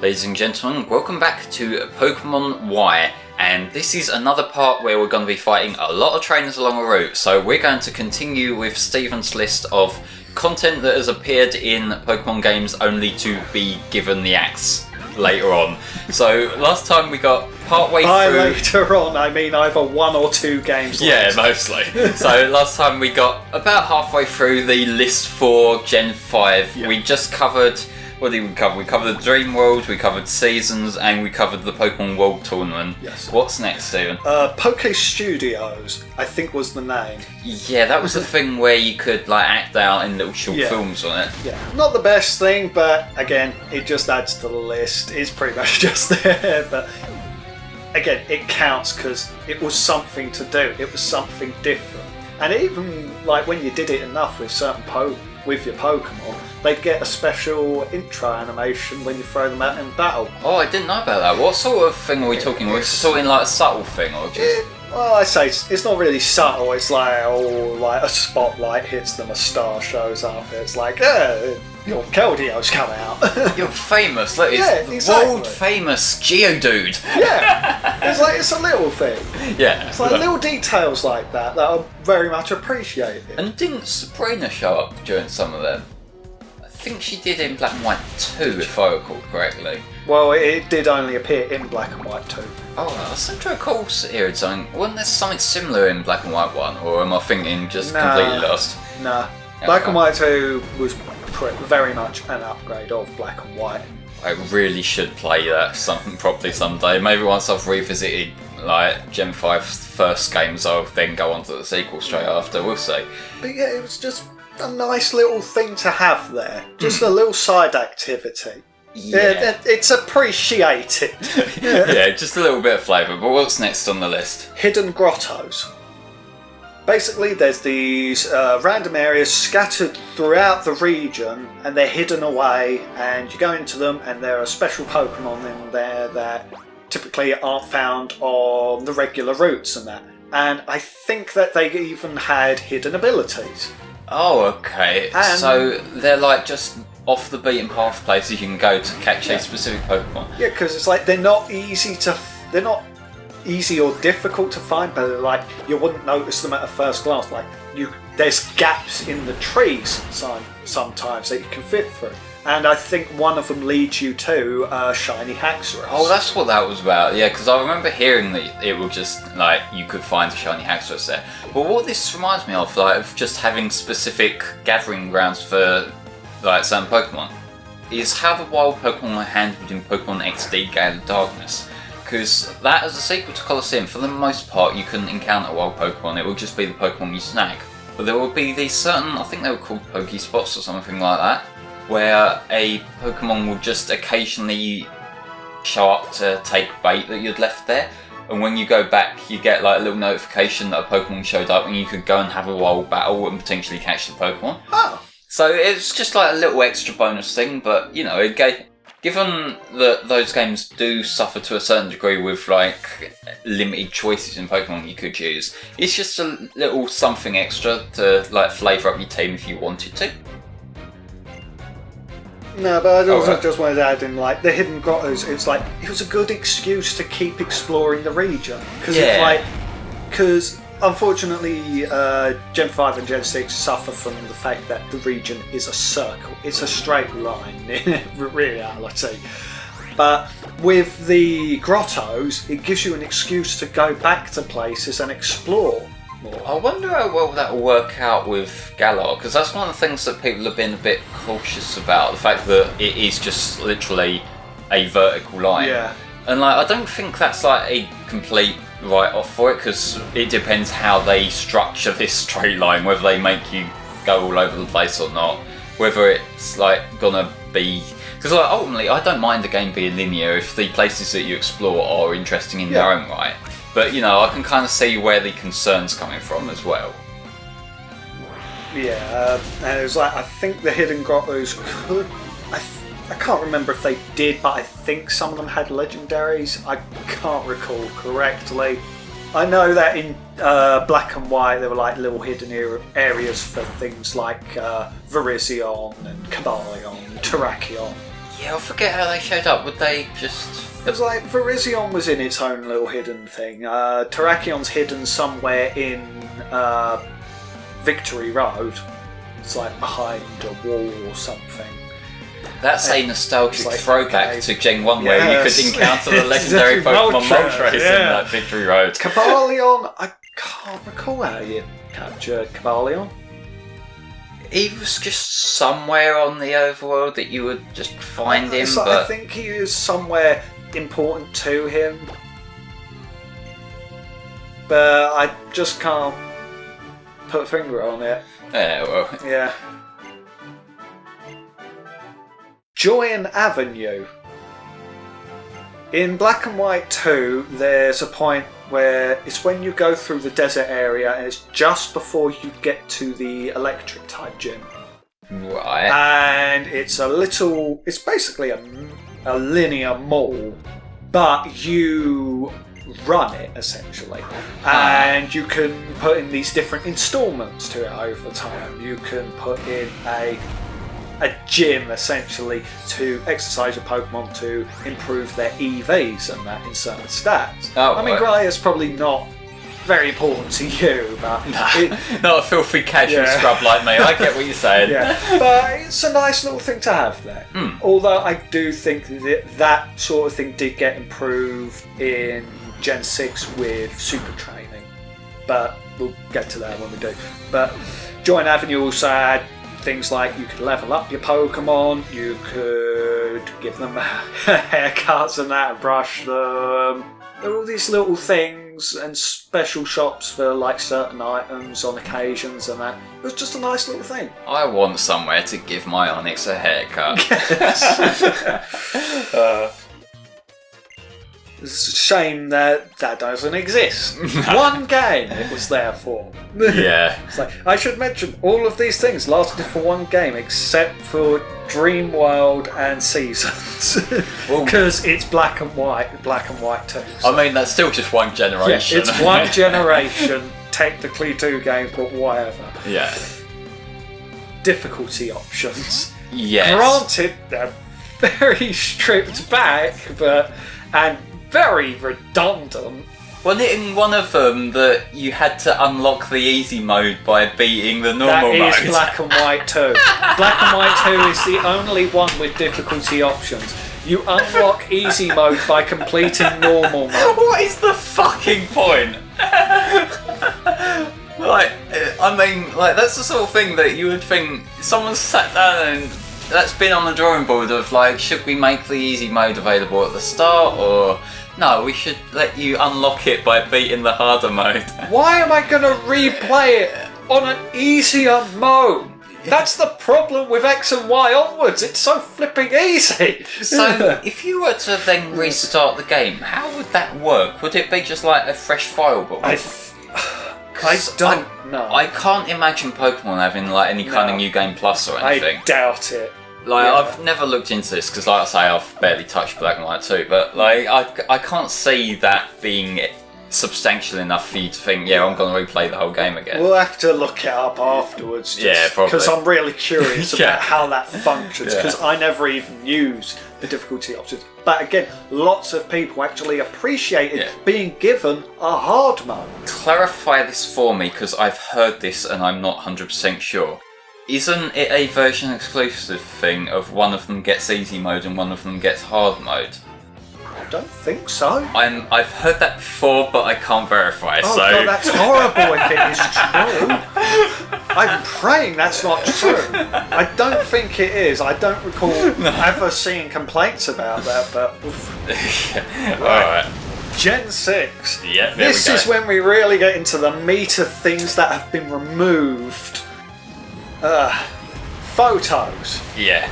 Ladies and gentlemen, welcome back to Pokémon Y, and this is another part where we're going to be fighting a lot of trainers along a route. So we're going to continue with Stephen's list of content that has appeared in Pokémon games only to be given the axe later on. So last time we got partway through... By later on, I mean either 1 or 2 games later. Yeah, mostly. So last time we got about halfway through the list for Gen 5. Yeah. We just covered... What did we cover? We covered the Dream World, we covered Seasons, and we covered the Pokemon World Tournament. Yes. What's next, Stephen? Poke Studios, I think was the name. Yeah, that was the thing where you could act out in little short films on it. Yeah, not the best thing, but again, it just adds to the list. It's pretty much just there, but again, it counts because it was something to do. It was something different, and even when you did it enough with certain with your Pokemon, they'd get a special intro animation when you throw them out in battle. Oh, I didn't know about that. What sort of thing are we talking about? Talking a subtle thing, or just... Well, I say it's not really subtle. It's like a spotlight hits them, a star shows up. It's like, your Keldio's come out. You're famous. Look, it's exactly. World famous Geodude. Yeah, it's a little thing. Yeah, it's like little details like that are very much appreciated. And didn't Sabrina show up during some of them? I think she did in Black and White 2, if I recall correctly. Well, it did only appear in Black and White 2. Oh, I seem to recall hearing something. Wasn't there something similar in Black and White 1, or am I thinking just completely lost? Nah. Black and White 2 was very much an upgrade of Black and White. I really should play that properly someday. Maybe once I've revisited Gen 5's first games, I'll then go on to the sequel straight after. We'll see. But yeah, it was just a nice little thing to have there. Just a little side activity. Yeah, it's appreciated. Yeah, just a little bit of flavour. But what's next on the list? Hidden grottos. Basically, there's these random areas scattered throughout the region, and they're hidden away, and you go into them, and there are special Pokemon in there that typically aren't found on the regular routes and that. And I think that they even had hidden abilities. Oh, okay. And so they're just off the beaten path places you can go to catch a specific Pokemon. Yeah, because it's they're not easy or difficult to find, but you wouldn't notice them at a first glance. There's gaps in the trees sometimes that you can fit through, and I think one of them leads you to shiny Haxorus. Oh, that's what that was about. Yeah, because I remember hearing that it was just you could find a shiny Haxorus there. But what this reminds me of just having specific gathering grounds for certain Pokemon is how the wild Pokemon are handled in Pokemon XD Gale of Darkness. Because that, as a sequel to Colosseum, for the most part, you couldn't encounter wild Pokemon. It would just be the Pokemon you snag. But there would be these certain, I think they were called Pokespots or something like that, where a Pokemon would just occasionally show up to take bait that you'd left there. And when you go back, you get a little notification that a Pokemon showed up, and you could go and have a wild battle and potentially catch the Pokemon. Oh. So it's just a little extra bonus thing, but it gave... Given that those games do suffer to a certain degree with limited choices in Pokemon you could use, it's just a little something extra to flavour up your team if you wanted to. No, but I also just wanted to add in the hidden grottos. It's it was a good excuse to keep exploring the region because unfortunately, Gen 5 and Gen 6 suffer from the fact that the region is a circle. It's a straight line in reality. But with the grottos, it gives you an excuse to go back to places and explore more. I wonder how well that will work out with Galar, because that's one of the things that people have been a bit cautious about, the fact that it is just literally a vertical line. Yeah. And I don't think that's a complete write-off for it, because it depends how they structure this straight line, whether they make you go all over the place or not, whether it's gonna be... Because ultimately I don't mind the game being linear if the places that you explore are interesting in their own right, but I can kind of see where the concern's coming from as well. Yeah, and it was I think the hidden grottos could... I can't remember if they did, but I think some of them had legendaries. I can't recall correctly. I know that in Black and White there were little hidden areas for things like Virizion and Cobalion, Terrakion. Yeah, I forget how they showed up. Would they just... It was like Virizion was in its own little hidden thing. Terrakion's hidden somewhere in Victory Road. It's like behind a wall or something. That's a nostalgic throwback to Gen 1 where you could encounter the legendary Exactly, Pokemon Moltres in that Victory Road. Cobalion, I can't recall how you captured Cobalion. He was just somewhere on the overworld that you would just find him, but... I think he is somewhere important to him. But I just can't put a finger on it. Yeah, well... Yeah. Joyan Avenue. In Black and White 2, there's a point where it's when you go through the desert area and it's just before you get to the electric type gym. Right. And it's basically a linear mall, but you run it essentially. And you can put in these different installments to it over time. You can put in a gym essentially to exercise your Pokemon to improve their EVs and that in certain stats. I mean, Graia's probably not very important to you, but not a filthy casual scrub like me. I get what you're saying. Yeah, but it's a nice little thing to have there. Although I do think that sort of thing did get improved in Gen 6 with super training, but we'll get to that when we do. But Joyan Avenue also had things like you could level up your Pokemon, you could give them haircuts and that, and brush them. There are all these little things and special shops for like certain items on occasions and that. It was just a nice little thing. I want somewhere to give my Onix a haircut. It's a shame that doesn't exist. One game it was there for. Yeah. It's like, I should mention, all of these things lasted for one game except for Dream World and Seasons. Because it's Black and White 2. So. I mean, that's still just one generation. Yeah, it's one generation, technically 2 games, but whatever. Yeah. Difficulty options. Yes. Granted, they're very stripped back, and very redundant. Wasn't it in one of them that you had to unlock the easy mode by beating the normal mode? That is Black and White 2. Black and White 2 is the only one with difficulty options. You unlock easy mode by completing normal mode. What is the fucking point? That's the sort of thing that you would think someone sat down and that's been on the drawing board of like, should we make the easy mode available at the start, or no, we should let you unlock it by beating the harder mode. Why am I going to replay it on an easier mode? That's the problem with X and Y onwards. It's so flipping easy. So, if you were to then restart the game, how would that work? Would it be just like a fresh file? I don't know. I can't imagine Pokemon having like any kind of New Game Plus or anything. I doubt it. I've never looked into this because, like I say, I've barely touched Black and White 2, but I can't see that being substantial enough for you to think, I'm going to replay the whole game again. We'll have to look it up afterwards. Probably. Because I'm really curious about how that functions, because I never even used the difficulty options. But again, lots of people actually appreciated being given a hard mode. Clarify this for me, because I've heard this and I'm not 100% sure. Isn't it a version exclusive thing of one of them gets easy mode and one of them gets hard mode? I don't think so. I've heard that before, but I can't verify. Oh God, that's horrible if it is true. I'm praying that's not true. I don't think it is. I don't recall ever seeing complaints about that, but... Alright. Gen 6. Yeah, this is when we really get into the meat of things that have been removed. Photos. Yeah.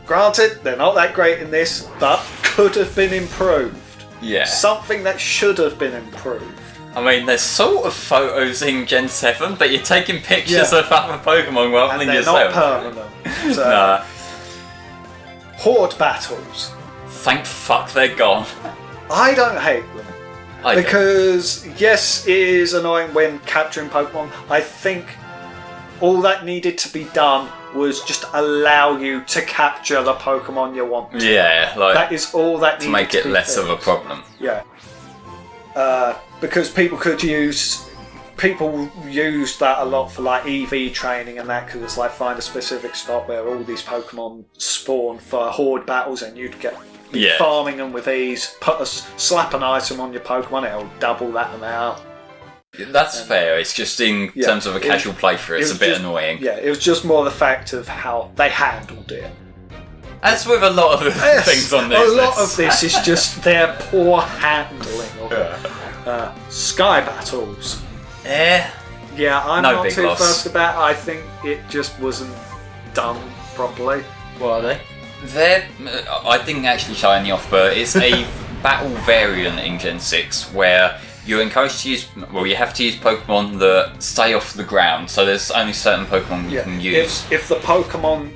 Granted, they're not that great in this, but could have been improved. Yeah. Something that should have been improved. I mean, there's sort of photos in Gen 7, but you're taking pictures of other Pokemon rather than yourself. And they're not permanent. So. Nah. Horde battles. Thank fuck they're gone. I don't hate them. Because, yes, it is annoying when capturing Pokemon. I think all that needed to be done was just allow you to capture the Pokemon you want. Yeah, like that is all that needed to make it be less fixed. of a problem. Yeah. Because people use that a lot for like EV training and that, because it's like find a specific spot where all these Pokemon spawn for horde battles and you'd be farming them with ease. Slap an item on your Pokemon, it'll double that amount. That's fair. It's just in terms of a casual playthrough, it's a bit annoying. Yeah, it was just more the fact of how they handled it. As with a lot of things on this. A lot of this is just their poor handling of it. Sky battles. Yeah, I'm no not big too loss. fussed about it. I think it just wasn't done properly. What are they? I didn't actually show any off, but it's a battle variant in Gen 6 where you're encouraged to use, you have to use Pokemon that stay off the ground, so there's only certain Pokemon you can use. If the Pokemon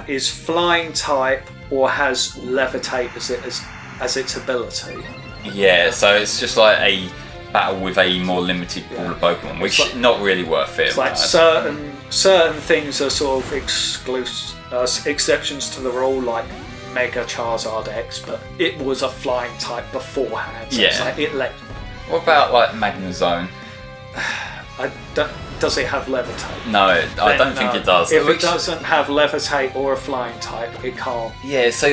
is flying type or has levitate as its ability. Yeah, so it's just like a battle with a more limited pool of Pokemon, which is not really worth it. It's like certain things are sort of exceptions to the rule, like Mega Charizard X, but it was a flying type beforehand. So it's like it What about like Magnezone? Does it have levitate? No, I don't think it does. If it doesn't have levitate or a flying type, it can't. Yeah, so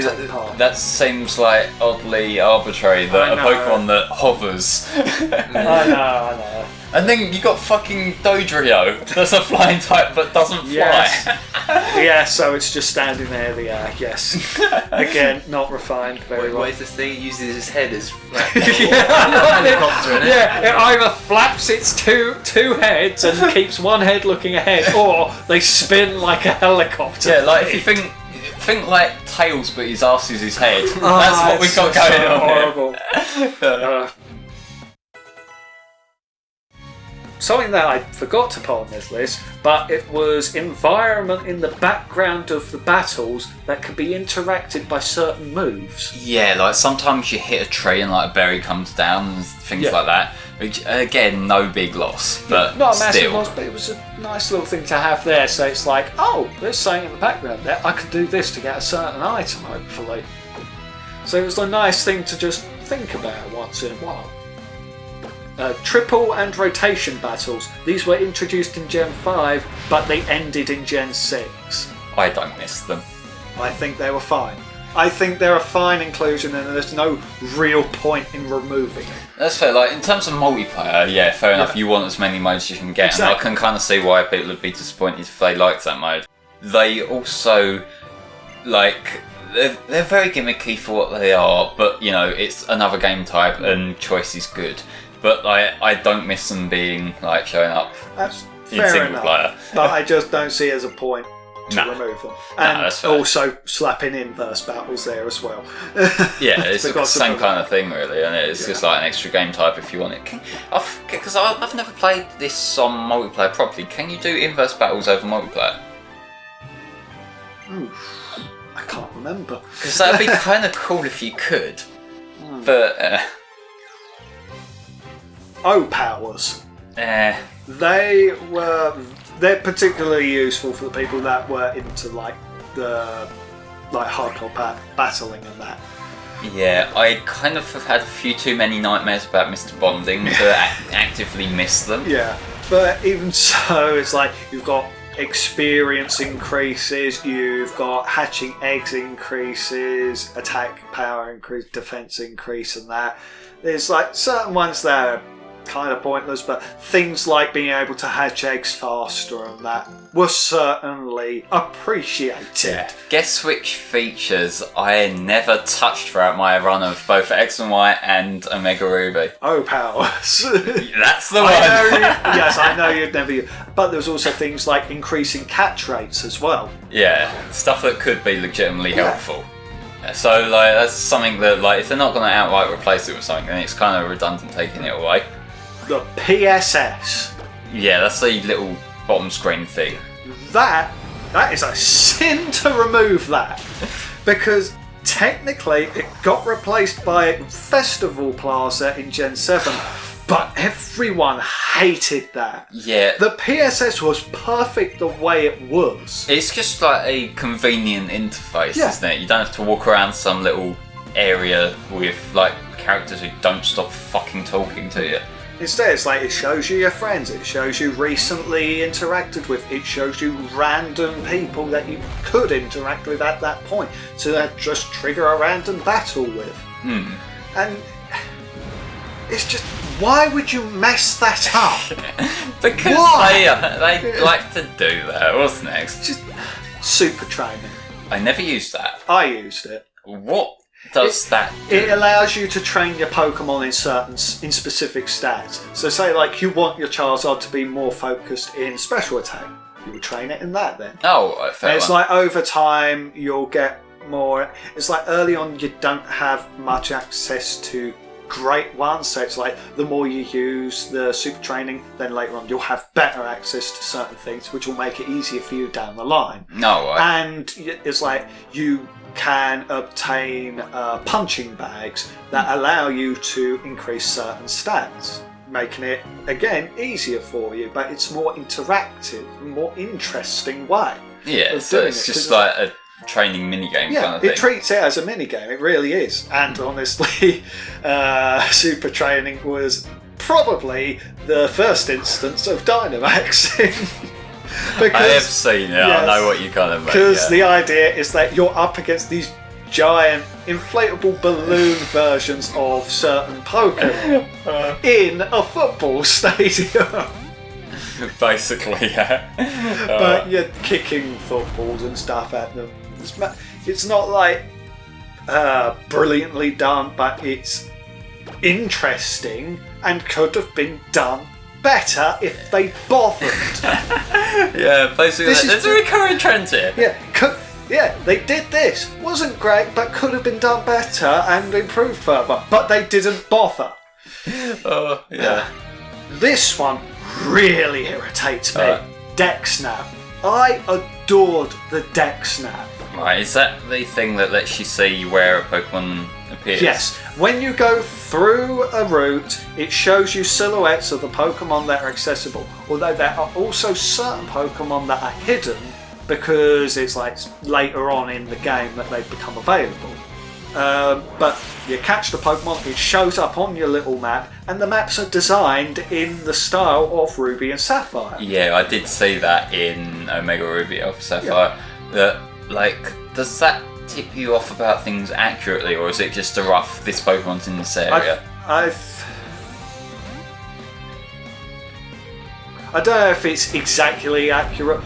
that seems like oddly arbitrary that a Pokemon that hovers. I know. And then you got fucking Dodrio, that's a flying type but doesn't fly. Yeah, so it's just standing there. Yes. Again, not refined very well. What is this thing? It uses his head as helicopter in it. Yeah, it either flaps its two heads and keeps one head looking ahead, or they spin like a helicopter. Yeah, like if you think like Tails but his ass is his head. That's what we got going on horrible. Something that I forgot to put on this list, but it was environment in the background of the battles that could be interacted by certain moves. Yeah, like sometimes you hit a tree and like a berry comes down and things like that. Which again, no big loss, but not a massive still. loss, but it was a nice little thing to have there. So it's like, oh, there's something in the background there. I could do this to get a certain item, hopefully. So it was a nice thing to just think about once in a while. Triple and rotation battles. These were introduced in Gen 5, but they ended in Gen 6. I don't miss them. I think they were fine. I think they're a fine inclusion and there's no real point in removing it. That's fair. Like in terms of multiplayer, fair enough. You want as many modes as you can get, and I can kind of see why people would be disappointed if they liked that mode. They also they're very gimmicky for what they are, but it's another game type and choice is good. But I don't miss them being showing up in single player. But I just don't see as a point to remove them. And that's fair. Also slapping inverse battles there as well. Yeah, it's the same kind of thing really, and it's just like an extra game type if you want it. Because I've never played this on multiplayer properly. Can you do inverse battles over multiplayer? I can't remember. Because that'd be kind of cool if you could. But powers. Eh. They're particularly useful for the people that were into the hardcore battling and that. Yeah, I kind of have had a few too many nightmares about Mr. Bonding to actively miss them. Yeah, but even so, it's like you've got experience increases, you've got hatching eggs increases, attack power increase, defense increase, and that. There's certain ones that are kind of pointless, but things like being able to hatch eggs faster and that were certainly appreciated. Yeah. Guess which features I never touched throughout my run of both X and Y and Omega Ruby? Powers. That's the one. Yes, I know you'd never use. But there's also things like increasing catch rates as well. Yeah, stuff that could be legitimately helpful. So that's something that if they're not going to outright replace it with something, then it's kind of redundant taking it away. The PSS. Yeah, that's the little bottom screen thing. That is a sin to remove that, because technically it got replaced by Festival Plaza in Gen 7, But everyone hated that. Yeah. The PSS was perfect the way it was. It's just like a convenient interface, Yeah. isn't it? You don't have to walk around some little area with like characters who don't stop fucking talking to you. Instead, it's like it shows you your friends, it shows you recently interacted with, it shows you random people that you could interact with at that point to just trigger a random battle with. And it's just, why would you mess that up? Because Why? they like to do that. What's next? Just super training. I never used that. I used it. What does that do? It allows you to train your Pokemon in specific stats. So say like you want your Charizard to be more focused in special attack, you would train it in that then. Oh, fair And it's one. like over time you'll get more. It's like early on you don't have much access to great ones, so it's like the more you use the super training, then later on you'll have better access to certain things, which will make it easier for you down the line. No, And it's like you can obtain punching bags that allow you to increase certain stats, making it again easier for you, but it's more interactive, more interesting way. yeah, of so doing it's it, just 'cause like a training minigame yeah, kind of thing. it treats it as a minigame, it really is. And honestly, Super Training was probably the first instance of Dynamaxing. I have seen it, yes, I know what you kind of mean. Because Yeah. the idea is that you're up against these giant inflatable balloon versions of certain Pokemon in a football stadium. Basically, yeah. But you're kicking footballs and stuff at them. It's not like brilliantly done, but it's interesting and could have been done better if they bothered. Yeah, basically, This is there's a recurring trend here. Yeah, they did this. Wasn't great, but could have been done better and improved further. But they didn't bother. Oh, yeah. This one really irritates me. DexNav. I adored the DexNav. Right, is that the thing that lets you see where a Pokemon appears? Yes, when you go through a route, it shows you silhouettes of the Pokemon that are accessible. Although there are also certain Pokemon that are hidden because it's like later on in the game that they become available. But you catch the Pokemon, it shows up on your little map, and the maps are designed in the style of Ruby and Sapphire. Yeah, I did see that in Omega Ruby Alpha Sapphire. That, like, does that tip you off about things accurately, or is it just a rough, this Pokemon's in this area? I don't know if it's exactly accurate.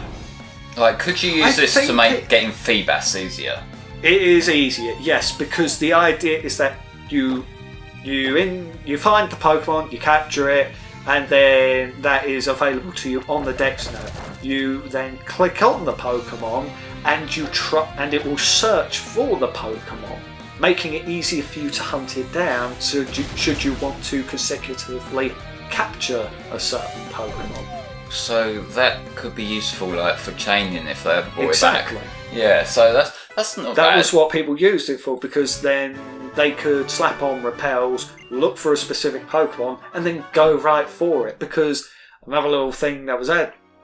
Like, could you use this to make getting Feebas easier? It is easier, yes, because the idea is that you find the Pokemon, you capture it, and then that is available to you on the DexNav. You then click on the Pokemon, and and it will search for the Pokemon, making it easier for you to hunt it down. So should you want to consecutively capture a certain Pokemon. So that could be useful, like, for chaining if they ever brought Exactly. it back. Yeah, so that's not bad. That was what people used it for, because then they could slap on repels, look for a specific Pokemon, and then go right for it. Because another little thing that was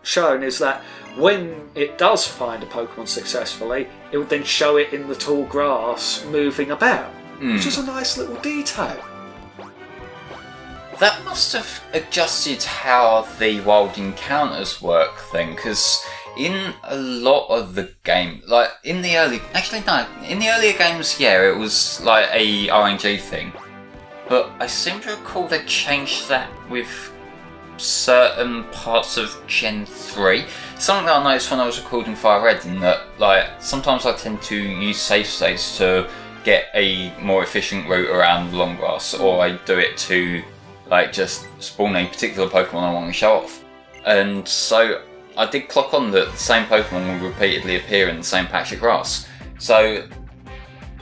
shown is that when it does find a Pokemon successfully, it would then show it in the tall grass moving about, which is a nice little detail. That must have adjusted how the wild encounters work then, because in a lot of the game, like in the earlier games, yeah, it was like a RNG thing. But I seem to recall they changed that with certain parts of Gen 3. Something that I noticed when I was recording Fire Red, in that, like, sometimes I tend to use safe states to get a more efficient route around the long grass, or I do it to, like, just spawn a particular Pokemon I want to show off. And so I did clock on that the same Pokemon will repeatedly appear in the same patch of grass. So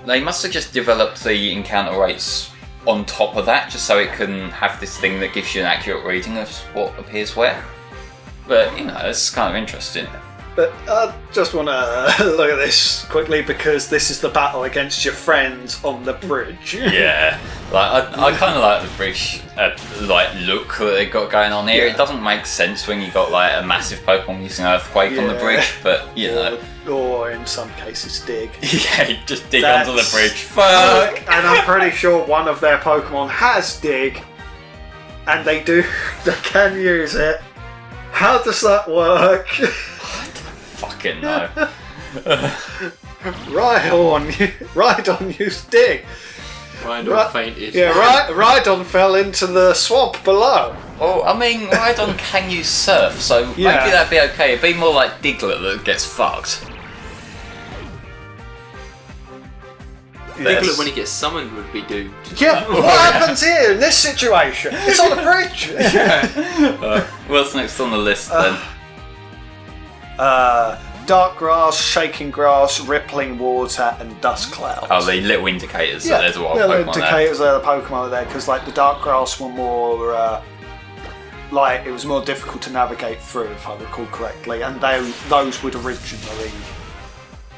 they must have just developed the encounter rates on top of that, just so it can have this thing that gives you an accurate reading of what appears where. But, you know, it's kind of interesting. But I just want to look at this quickly because this is the battle against your friends on the bridge. Yeah, like I kind of like the bridge like look that they got going on here. Yeah. It doesn't make sense when you got like a massive Pokemon using Earthquake on the Yeah. bridge, but you know. Or in some cases, dig. Yeah, you just dig That's- under the bridge. Fuck! And I'm pretty sure one of their Pokemon has dig, and they can use it. How does that work? Fucking no. Rhydon used dig. Rhydon fainted. Yeah, Rhydon fell into the swamp below. Oh, I mean, Rhydon can use Surf, so Yeah. maybe that'd be okay. It'd be more like Diglett that gets fucked. Diglett, when he gets summoned, would be doomed. Yeah, what happens here in this situation? It's on the bridge. What's next on the list then? Dark grass, shaking grass, rippling water, and dust clouds. Oh, the little indicators that there's a wild the Pokemon there. indicators are the Pokemon there because, like, the dark grass were more like it was more difficult to navigate through, if I recall correctly, and those would originally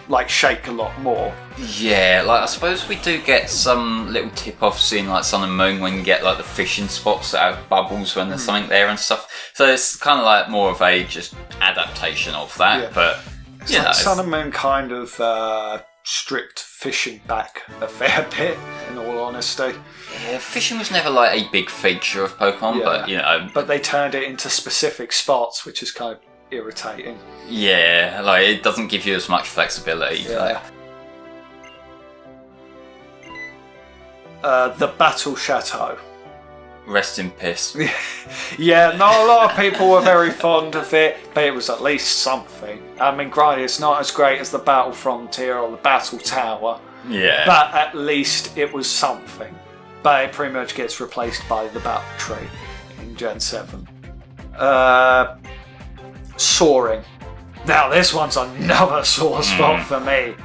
like shake a lot more. Yeah, like I suppose we do get some little tip-offs in like Sun and Moon when you get like the fishing spots that have bubbles when there's something there and stuff. So it's kind of like more of a just adaptation of that. Yeah. But It's you like know, Sun and Moon kind of stripped fishing back a fair bit, in all honesty. yeah, fishing was never like a big feature of Pokemon, Yeah. but you know, But they turned it into specific spots, which is kind of irritating. yeah, like it doesn't give you as much flexibility. Yeah. The Battle Chateau. Rest in piss. Yeah, not a lot of people were very fond of it, but it was at least something. I mean, granted, it's not as great as the Battle Frontier or the Battle Tower, Yeah. but at least it was something. But it pretty much gets replaced by the Battle Tree in Gen 7. Soaring. Now, this one's another sore spot for me.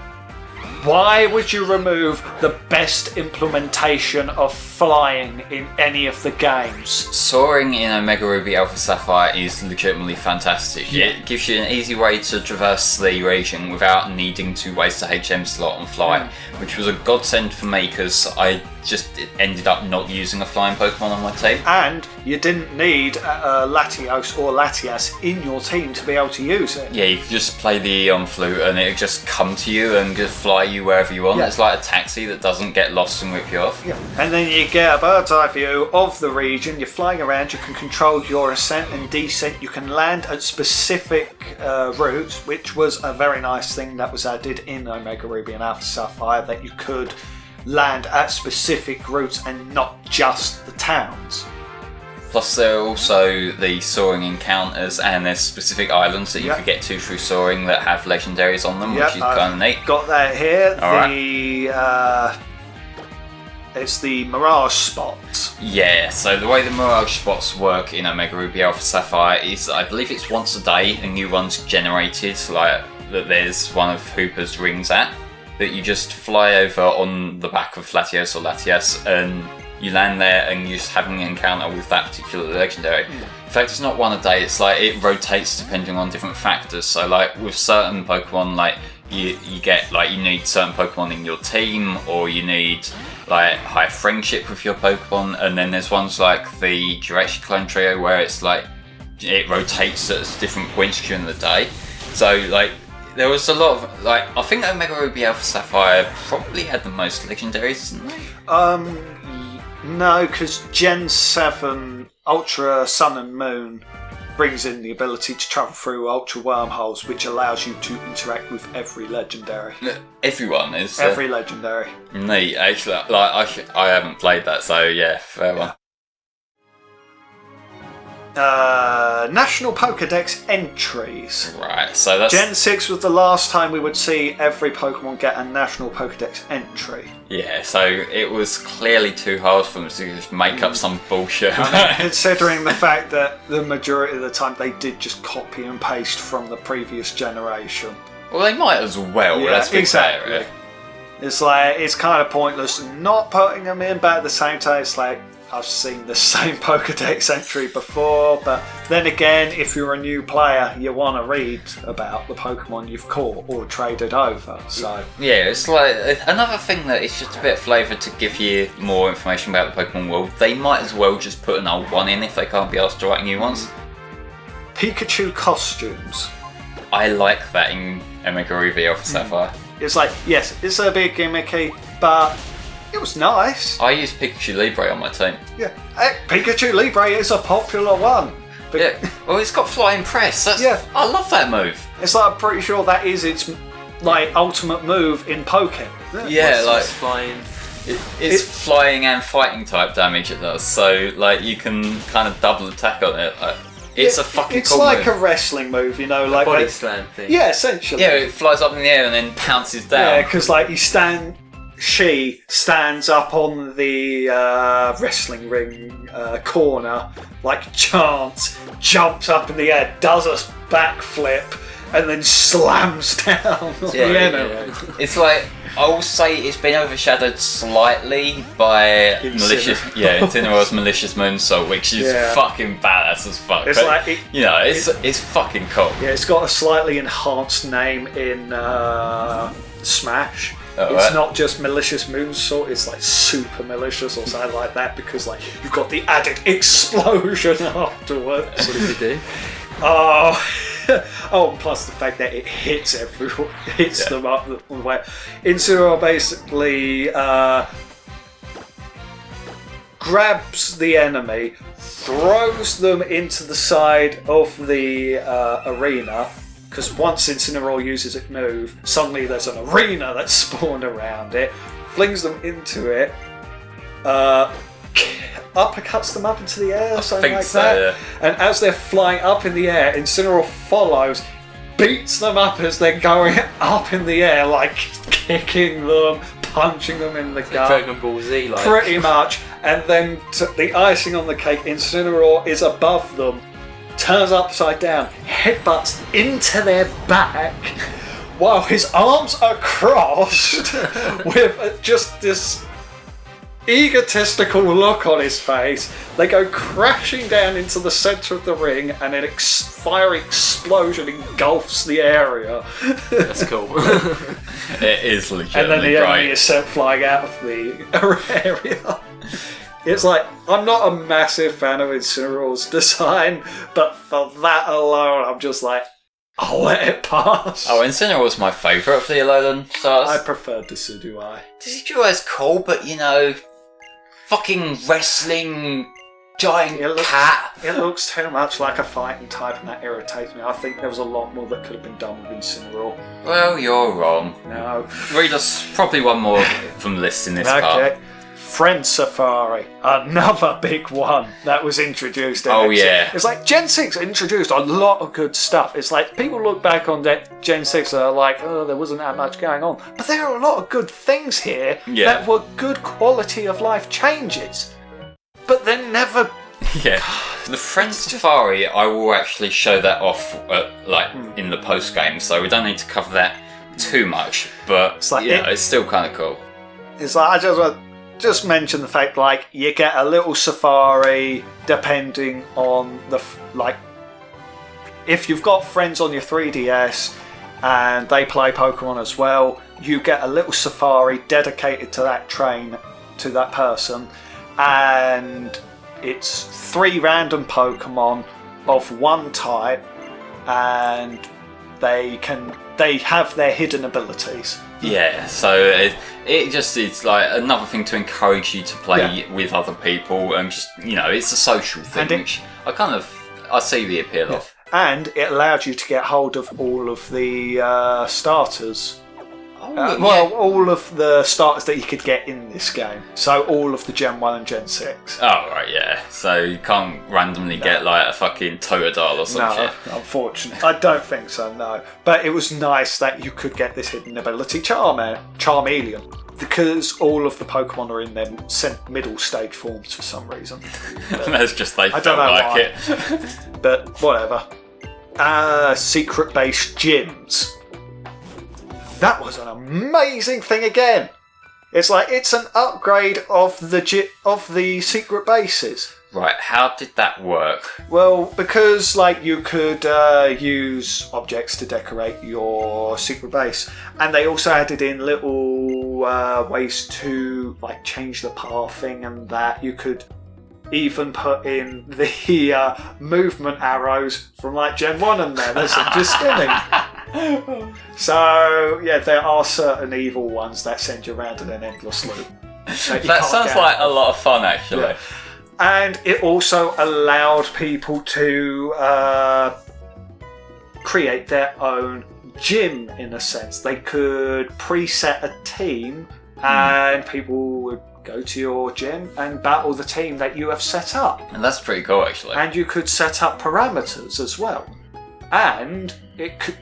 Why would you remove the best implementation of flying in any of the games? Soaring in Omega Ruby Alpha Sapphire is legitimately fantastic. Yeah. It gives you an easy way to traverse the region without needing to waste a HM slot on fly, which was a godsend for me because I just ended up not using a flying Pokemon on my team. And you didn't need Latios or Latias in your team to be able to use it. Yeah, you could just play the Eon Flute and it would just come to you and just fly you wherever you want. Yeah. It's like a taxi that doesn't get lost and rip you off. Yeah. And then you get a bird's eye view of the region. You're flying around. You can control your ascent and descent. You can land at specific routes, which was a very nice thing that was added in Omega Ruby and Alpha Sapphire, that you could land at specific routes and not just the towns. Plus there are also the soaring encounters and there's specific islands that you Yep. could get to through soaring that have legendaries on them, Yep, which is kind of neat. Got that here. Alright. It's the Mirage spots. Yeah, so the way the Mirage spots work in Omega Ruby Alpha Sapphire is, I believe it's once a day a new one's generated, like that there's one of Hooper's rings at, that you just fly over on the back of Latios or Latias and you land there and you're just having an encounter with that particular legendary. In fact, it's not one a day, it's like it rotates depending on different factors. So like with certain Pokemon, like you get like you need certain Pokemon in your team, or you need like high friendship with your Pokemon, and then there's ones like the Jurassic Clone Trio where it's like it rotates at different points during the day. So like there was a lot of like I think Omega Ruby Alpha Sapphire probably had the most legendaries, didn't they? No, because Gen 7 Ultra Sun and Moon brings in the ability to travel through Ultra Wormholes, which allows you to interact with every legendary. Everyone is Every legendary. neat. Actually, like I haven't played that, so yeah, fair one. National Pokedex entries. Right, so that's Gen 6 was the last time we would see every Pokemon get a National Pokedex entry. yeah. So it was clearly too hard for them to just make up some bullshit. Considering the fact that the majority of the time they did just copy and paste from the previous generation. Well, they might as well. Let's be fair. It's like, it's kind of pointless not putting them in, but at the same time, it's like, I've seen the same Pokedex entry before, but then again, if you're a new player, you want to read about the Pokemon you've caught or traded over, so... Yeah, it's like, another thing that it's just a bit of flavour to give you more information about the Pokemon world. They might as well just put an old one in if they can't be asked to write new ones. Pikachu costumes. I like that in Omega Ruby Alpha Sapphire. It's like, yes, it's a bit gimmicky, but it was nice. I use Pikachu Libre on my team. Yeah, Pikachu Libre is a popular one. But yeah, well, it's got Flying Press. I love that move. It's like, I'm pretty sure that is its like ultimate move in Poké. Yeah, like flying. It's flying and fighting type damage it does. So like you can kind of double attack on it. Like, it's a fucking It's cool like move. a wrestling move, you know, like Body slam thing. Yeah, essentially. Yeah, it flies up in the air and then pounces down. Yeah, because like she stands up on the wrestling ring corner, like chants, jumps up in the air, does a backflip, and then slams down on the enemy. It's like, I will say it's been overshadowed slightly by Incineroar's malicious moonsault, which is fucking badass as fuck. It's but, like it's fucking cool. Yeah, it's got a slightly enhanced name in Smash. It's not just malicious moonsault, it's like super malicious or something like that, because like you've got the added explosion afterwards. What did you do? And plus the fact that it hits everyone, hits them up the way. Incineroar basically grabs the enemy, throws them into the side of the arena, because once Incineroar uses its move, suddenly there's an arena that's spawned around it, flings them into it, uppercuts them up into the air or something like that. Yeah. And as they're flying up in the air, Incineroar follows, beats them up as they're going up in the air, like kicking them, punching them in the gut. Dragon Ball Z, like. Pretty much. And then the icing on the cake, Incineroar is above them, turns upside down, headbutts into their back, while his arms are crossed with just this egotistical look on his face. They go crashing down into the centre of the ring, and an fiery explosion engulfs the area. That's cool. It is legitimately and then the great. enemy is sent flying out of the area. It's like, I'm not a massive fan of Incineroar's design, but for that alone, I'm just like, I'll let it pass. Oh, Incineroar was my favourite of the Alolan stars. I preferred Decidueye. Decidueye's cool, but fucking wrestling giant cat. It looks too much like a fighting type, and that irritates me. I think there was a lot more that could have been done with Incineroar. Well, you're wrong. No. Read us probably one more from the list in this part. Friend Safari, another big one that was introduced. Yeah. It's like Gen 6 introduced a lot of good stuff. It's like people look back on Gen 6 and are like, oh, there wasn't that much going on. But there are a lot of good things here that were good quality of life changes. But then never... Yeah. The Friend Safari, I will actually show that off in the post game, so we don't need to cover that too much. But it's still kind of cool. It's like, I just mention the fact, like, you get a little safari depending on if you've got friends on your 3DS and they play Pokemon as well, you get a little safari dedicated to that train, to that person, and it's 3 random Pokemon of one type, and they have their hidden abilities. Yeah, so it's like another thing to encourage you to play with other people, and just, it's a social thing, which I see the appeal of. And it allowed you to get hold of all of the starters. All of the starters that you could get in this game. So all of the Gen 1 and Gen 6. Oh, right, yeah. So you can't randomly get like a fucking Totodile or something. No, unfortunately. I don't think so, no. But it was nice that you could get this hidden ability, Charmeleon. Because all of the Pokemon are in their middle stage forms for some reason. That's just they felt like it. But whatever. Secret-based gyms. that was an amazing thing again. It's like it's an upgrade of the secret bases. Right, how did that work? Well, because like you could use objects to decorate your secret base, and they also added in little ways to like change the pathing, and that you could even put in the movement arrows from like Gen 1 and then as just spinning. So yeah, there are certain evil ones that send you around in an endless loop. That sounds like a lot of fun, actually. Yeah. And it also allowed people to create their own gym, in a sense. They could preset a team and people would go to your gym and battle the team that you have set up. And that's pretty cool, actually. And you could set up parameters as well. And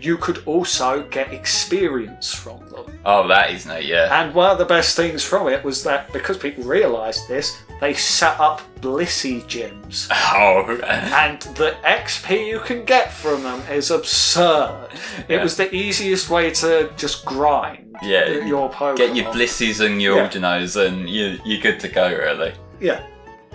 you could also get experience from them. Oh, that is neat, yeah. And one of the best things from it was that because people realised this, they set up Blissey gyms. Oh. And the XP you can get from them is absurd. It was the easiest way to just grind your Pokemon. Get your Blissies and your Aldinos and you're good to go, really. Yeah.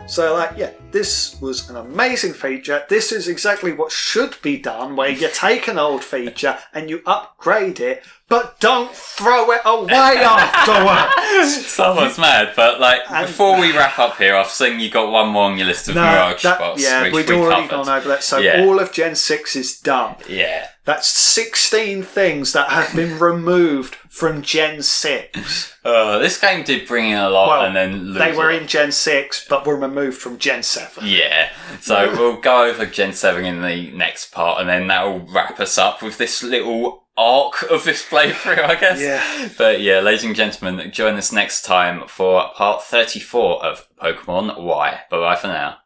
So, this was an amazing feature. This is exactly what should be done, where you take an old feature and you upgrade it, but don't throw it away afterwards. Someone's mad, but before we wrap up here, I've seen you got one more on your list of Mirage spots. Yeah, we'd already gone over that. So all of Gen 6 is done. Yeah. That's 16 things that have been removed from Gen 6. This game did bring in a lot and then lose they were in Gen 6, but were removed from Gen 7. Yeah. So we'll go over Gen 7 in the next part, and then that'll wrap us up with this little arc of this playthrough, I guess. Yeah. But yeah, ladies and gentlemen, join us next time for part 34 of Pokemon Y. Bye-bye for now.